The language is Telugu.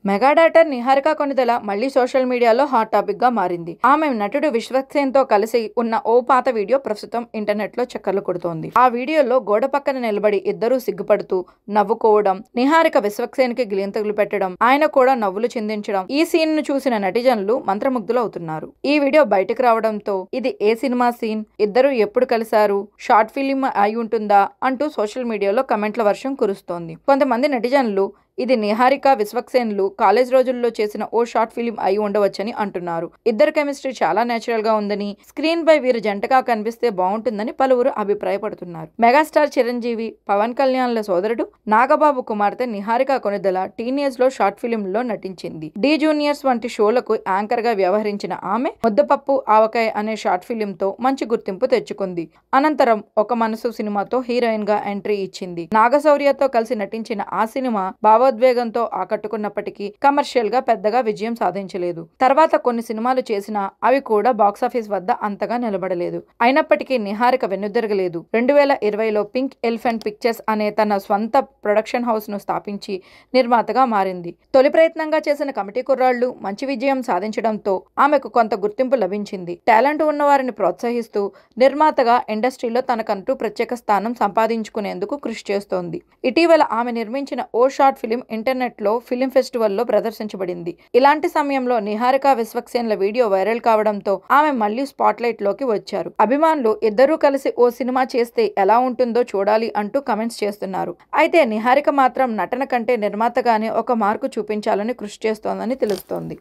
మెగా డాటర్ నిహారిక కొణిదెల మళ్లీ సోషల్ మీడియాలో హాట్ టాపిక్ గా మారింది. ఆమె నటుడు విశ్వక్సేన్ తో కలిసి ఉన్న ఓ పాత వీడియో ప్రస్తుతం ఇంటర్నెట్ లో చక్కర్లు కొడుతోంది. ఆ వీడియోలో గోడ పక్కన నిలబడి ఇద్దరూ సిగ్గుపడుతూ నవ్వుకోవడం, నిహారిక విశ్వక్సేన్ కి గిలింతలు పెట్టడం, ఆయన కూడా నవ్వులు చిందించడం, ఈ సీన్ ను చూసిన నెటిజన్లు మంత్రముగ్ధులు అవుతున్నారు. ఈ వీడియో బయటకు రావడంతో ఇది ఏ సినిమా సీన్, ఇద్దరు ఎప్పుడు కలిశారు, షార్ట్ ఫిలిం అయి ఉంటుందా అంటూ సోషల్ మీడియాలో కమెంట్ల వర్షం కురుస్తోంది. కొంతమంది నెటిజన్లు ఇది నిహారిక విశ్వక్సేన్లు కాలేజ్ రోజుల్లో చేసిన ఓ షార్ట్ ఫిలిం అయి ఉండవచ్చని అంటున్నారు. ఇద్దరు కెమిస్ట్రీ చాలా నేచురల్ గా ఉందని, స్క్రీన్ పై వీరు జంటగా కనిపిస్తే బాగుంటుందని పలువురు అభిప్రాయపడుతున్నారు. మెగాస్టార్ చిరంజీవి, పవన్ కళ్యాణ్ల సోదరుడు నాగబాబు కుమార్తె నిహారిక కొణిదెల టీనేజ్ లో షార్ట్ ఫిలింలో నటించింది. డి జూనియర్స్ వంటి షోలకు యాంకర్ గా వ్యవహరించిన ఆమె ముద్దపప్పు ఆవకాయ అనే షార్ట్ ఫిలిం తో మంచి గుర్తింపు తెచ్చుకుంది. అనంతరం ఒక మనసు సినిమాతో హీరోయిన్ గా ఎంట్రీ ఇచ్చింది. నాగశౌర్యతో కలిసి నటించిన ఆ సినిమా భావోద్వేగంతో ఆకట్టుకున్నప్పటికీ కమర్షియల్ గా పెద్దగా విజయం సాధించలేదు. తర్వాత కొన్ని సినిమాలు చేసినా అవి కూడా బాక్సాఫీస్ వద్ద అంతగా నిలబడలేదు. అయినప్పటికీ నిహారిక వెన్నుదిరగలేదు. 2020లో పింక్ ఎలిఫెంట్ పిక్చర్స్ అనే తన స్వంత ప్రొడక్షన్ హౌస్ ను స్థాపించి నిర్మాతగా మారింది. తొలి ప్రయత్నంగా చేసిన కమిటీ కుర్రాళ్లు మంచి విజయం సాధించడంతో ఆమెకు కొంత గుర్తింపు లభించింది. టాలెంట్ ఉన్నవారిని ప్రోత్సహిస్తూ నిర్మాతగా ఇండస్ట్రీలో తనకంటూ ప్రత్యేక స్థానం సంపాదించుకునేందుకు కృషి చేస్తోంది. ఇటీవల ఆమె నిర్మించిన ఓ షార్ట్ ఫిలిం ఇంటర్నెట్ లో ఫిలిం ఫెస్టివల్లో ప్రదర్శించబడింది. ఇలాంటి సమయంలో నిహారిక విశ్వక్సేన్ల వీడియో వైరల్ కావడంతో ఆమె మళ్లీ స్పాట్ లైట్ లోకి వచ్చారు. అభిమానులు ఇద్దరూ కలిసి ఓ సినిమా చేస్తే ఎలా ఉంటుందో చూడాలి అంటూ కమెంట్స్ చేస్తున్నారు. అయితే నిహారిక మాత్రం నటన కంటే నిర్మాతగానే ఒక మార్కు చూపించాలని కృషి చేస్తోందని తెలుస్తోంది.